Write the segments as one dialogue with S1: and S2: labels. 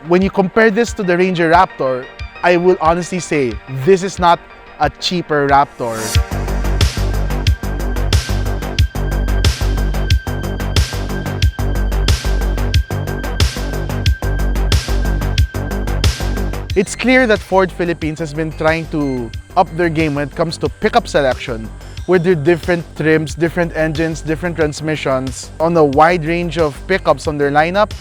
S1: When you compare this to the Ranger Raptor, I will honestly say this is not a cheaper Raptor. It's clear that Ford Philippines has been trying to up their game when it comes to pickup selection with their different trims, different engines, different transmissions on a wide range of pickups on their lineup.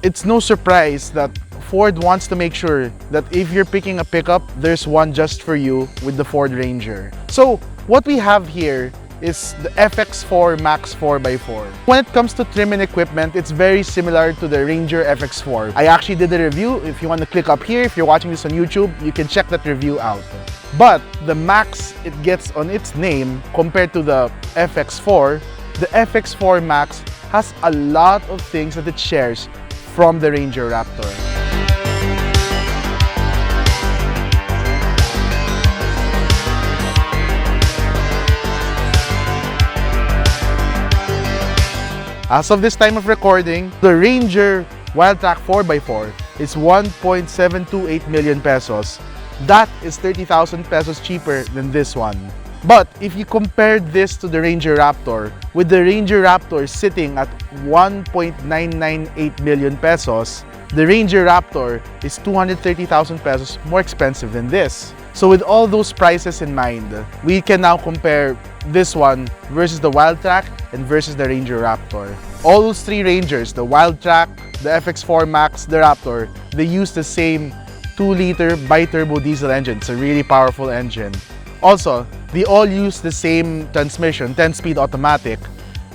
S1: It's no surprise that Ford wants to make sure that if you're picking a pickup, there's one just for you with the Ford Ranger. So what we have here is the FX4 Max 4x4. When it comes to trim and equipment, it's very similar to the Ranger FX4. I actually did a review. If you want to click up here, if you're watching this on YouTube, you can check that review out. But the Max it gets on its name compared to the FX4, the FX4 Max has a lot of things that it shares from the Ranger Raptor. As of this time of recording, the Ranger Wildtrak 4x4 is 1.728 million pesos. That is 30,000 pesos cheaper than this one. But if you compare this to the Ranger Raptor, with the Ranger Raptor sitting at 1.998 million pesos, the Ranger Raptor is 230,000 pesos more expensive than this. So with all those prices in mind, we can now compare this one versus the Wildtrak and versus the Ranger Raptor. All those three Rangers, the Wildtrak, the FX4 Max, the Raptor, they use the same 2-liter bi-turbo diesel engine. It's a really powerful engine. Also, they all use the same transmission, 10-speed automatic.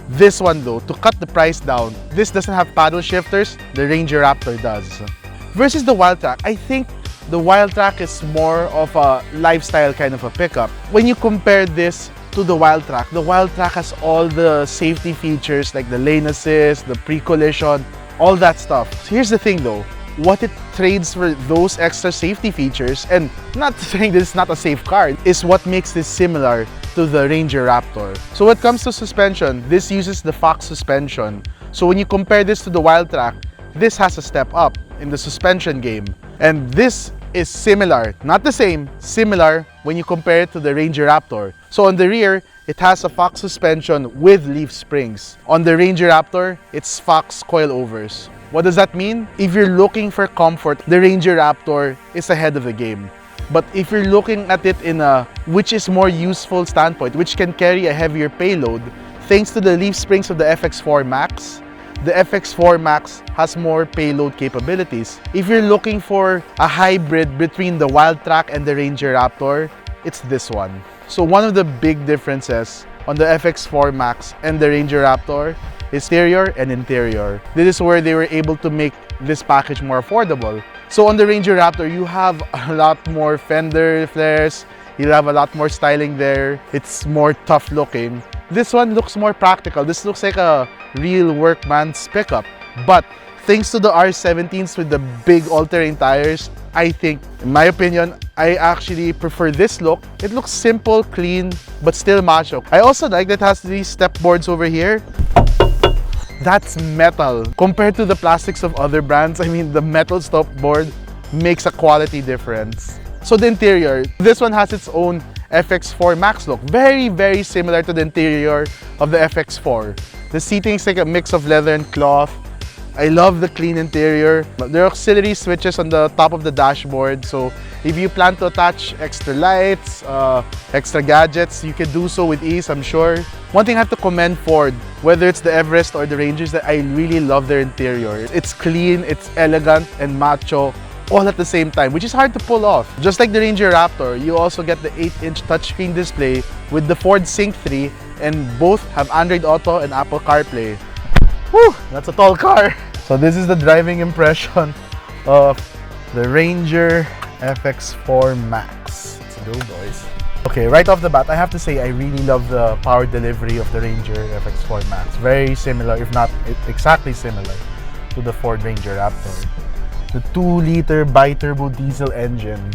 S1: This one though, to cut the price down, this doesn't have paddle shifters, the Ranger Raptor does. Versus the Wildtrak, I think the Wildtrak is more of a lifestyle kind of a pickup. When you compare this to the Wildtrak has all the safety features like the lane assist, the pre-collision, all that stuff. So here's the thing though, what it trades for those extra safety features, and not saying this is not a safe car, is what makes this similar to the Ranger Raptor. So when it comes to suspension, this uses the Fox suspension. So when you compare this to the Wildtrak, this has a step up in the suspension game. And this is similar, not the same, similar when you compare it to the Ranger Raptor. So on the rear, it has a Fox suspension with leaf springs. On the Ranger Raptor, it's Fox coilovers. What does that mean? If you're looking for comfort, the Ranger Raptor is ahead of the game. But if you're looking at it in a which is more useful standpoint, which can carry a heavier payload, thanks to the leaf springs of the FX4 Max, the FX4 Max has more payload capabilities. If you're looking for a hybrid between the Wildtrak and the Ranger Raptor, it's this one. So one of the big differences on the FX4 Max and the Ranger Raptor is exterior and interior. This is where they were able to make this package more affordable. So on the Ranger Raptor, you have a lot more fender flares, you'll have a lot more styling there, it's more tough looking. This one looks more practical. This looks like a real workman's pickup. But thanks to the R17s with the big all-terrain tires, I think, in my opinion, I actually prefer this look. It looks simple, clean, but still macho. I also like that it has these step boards over here. That's metal. Compared to the plastics of other brands, I mean, the metal stop board makes a quality difference. So the interior, this one has its own FX4 Max look. Very, very similar to the interior of the FX4. The seating is like a mix of leather and cloth. I love the clean interior. There are auxiliary switches on the top of the dashboard. So if you plan to attach extra lights, extra gadgets, you can do so with ease, I'm sure. One thing I have to commend Ford, whether it's the Everest or the Ranger, is that I really love their interior. It's clean, it's elegant and macho, all at the same time, which is hard to pull off. Just like the Ranger Raptor, you also get the 8-inch touchscreen display with the Ford Sync 3, and both have Android Auto and Apple CarPlay. Whew, that's a tall car. So this is the driving impression of the Ranger FX4 Max. Let's go, boys. Okay, right off the bat, I have to say I really love the power delivery of the Ranger FX4 Max. Very similar, if not exactly similar, to the Ford Ranger Raptor. The 2-liter bi-turbo diesel engine.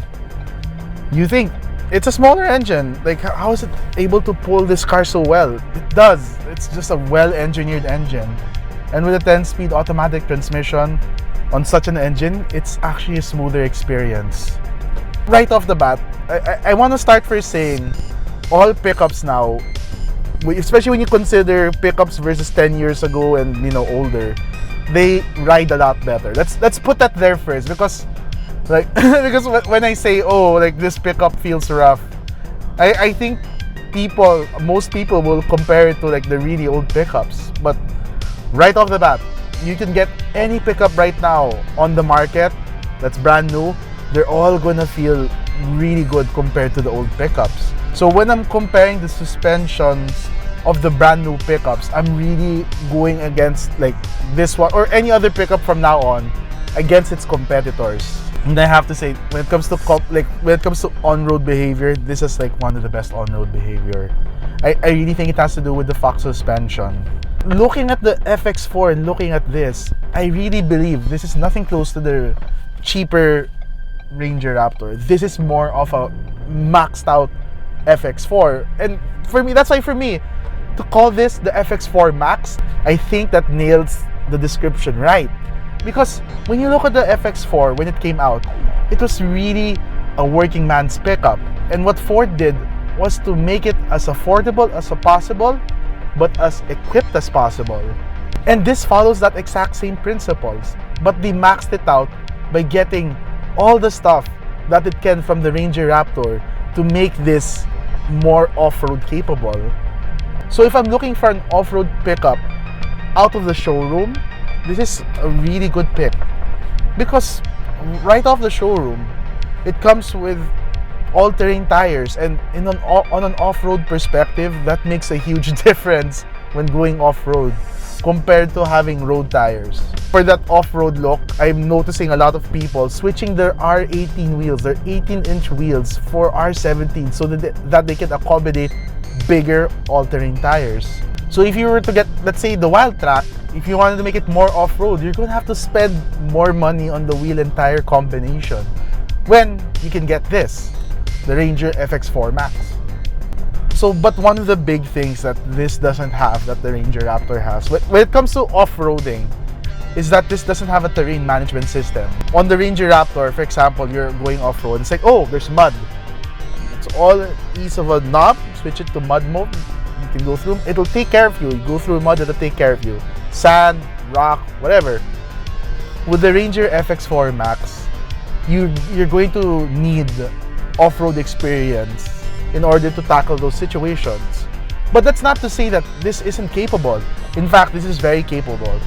S1: You think it's a smaller engine, like how is it able to pull this car so well? It does. It's just a well-engineered engine. And with a 10-speed automatic transmission, on such an engine, it's actually a smoother experience. Right off the bat, I want to start first saying all pickups now, especially when you consider pickups versus 10 years ago and older, they ride a lot better. Let's put that there first, because because when I say, oh, like this pickup feels rough, I think most people will compare it to like the really old pickups. But right off the bat, you can get any pickup right now on the market that's brand new. They're all gonna feel really good compared to the old pickups. So when I'm comparing the suspensions of the brand new pickups, I'm really going against like this one or any other pickup from now on against its competitors. And I have to say, when it comes to on-road behavior, this is like one of the best on-road behavior. I really think it has to do with the Fox suspension. Looking at the FX4 and looking at this, I really believe this is nothing close to the cheaper Ranger Raptor. This is more of a maxed out FX4. And for me, that's why for me, to call this the FX4 Max, I think that nails the description right. Because when you look at the FX4 when it came out, it was really a working man's pickup. And what Ford did was to make it as affordable as possible, but as equipped as possible. And this follows that exact same principles, but they maxed it out by getting all the stuff that it can from the Ranger Raptor to make this more off-road capable. So if I'm looking for an off-road pickup out of the showroom, this is a really good pick, because right off the showroom, it comes with all-terrain tires, and on an off-road perspective, that makes a huge difference when going off-road compared to having road tires. For that off-road look, I'm noticing a lot of people switching their R18 wheels, their 18-inch wheels for R17 so that they can accommodate bigger all-terrain tires. So if you were to get, let's say, the Wild Track, if you wanted to make it more off-road, you're going to have to spend more money on the wheel and tire combination, when you can get this, the Ranger FX4 Max. So, but one of the big things that this doesn't have, that the Ranger Raptor has, when it comes to off-roading, is that this doesn't have a terrain management system. On the Ranger Raptor, for example, you're going off-road, it's like, oh, there's mud. It's all ease of a knob, switch it to mud mode, you can go through, it'll take care of you. You go through mud, it'll take care of you. Sand, rock, whatever. With the Ranger FX4 Max, you're going to need off-road experience in order to tackle those situations. But that's not to say that this isn't capable. In fact, this is very capable.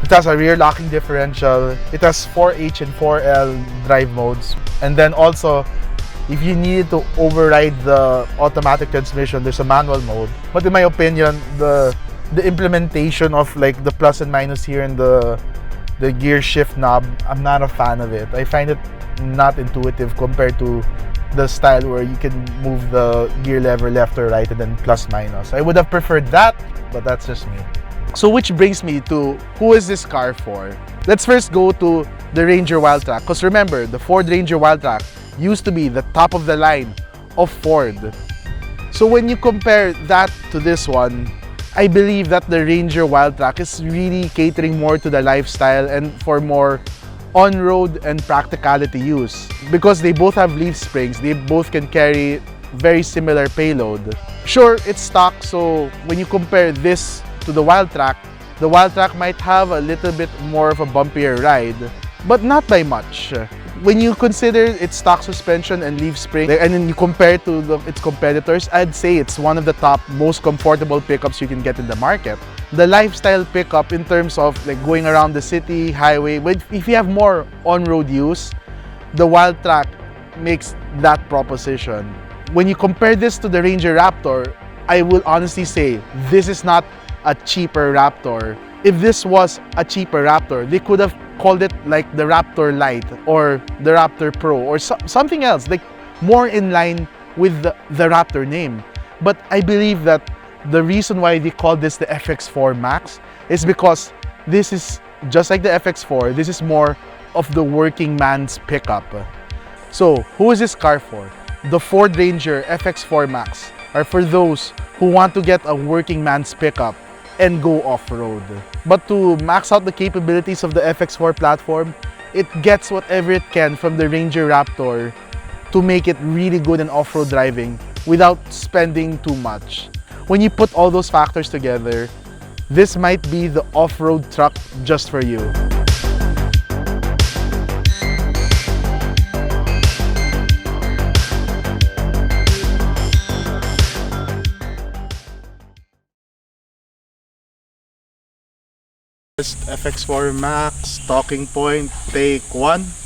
S1: It has a rear locking differential, it has 4H and 4L drive modes, and then also, if you need to override the automatic transmission, there's a manual mode. But in my opinion, the implementation of like the plus and minus here and the gear shift knob, I'm not a fan of it. I find it not intuitive compared to the style where you can move the gear lever left or right and then plus minus. I would have preferred that, but that's just me. So which brings me to, who is this car for? Let's first go to the Ranger Wildtrak, because remember, the Ford Ranger Wildtrak used to be the top of the line of Ford. So when you compare that to this one, I believe that the Ranger Wildtrak is really catering more to the lifestyle and for more on-road and practicality use, because they both have leaf springs, they both can carry very similar payload. Sure, it's stock, so when you compare this to the Wildtrak might have a little bit more of a bumpier ride, but not by much. When you consider its stock suspension and leaf spring, and then you compare it to its competitors, I'd say it's one of the top, most comfortable pickups you can get in the market. The lifestyle pickup in terms of like going around the city, highway, if you have more on-road use, the Wildtrak makes that proposition. When you compare this to the Ranger Raptor, I will honestly say this is not a cheaper Raptor. If this was a cheaper Raptor, they could have called it like the Raptor Lite or the Raptor Pro or something else, like more in line with the Raptor name. But I believe that the reason why they call this the FX4 Max is because this is just like the FX4, this is more of the working man's pickup. So who is this car for? The Ford Ranger FX4 Max are for those who want to get a working man's pickup and go off-road. But to max out the capabilities of the FX4 platform, it gets whatever it can from the Ranger Raptor to make it really good in off-road driving without spending too much. When you put all those factors together, this might be the off-road truck just for you. FX4 Max, talking point, take 1.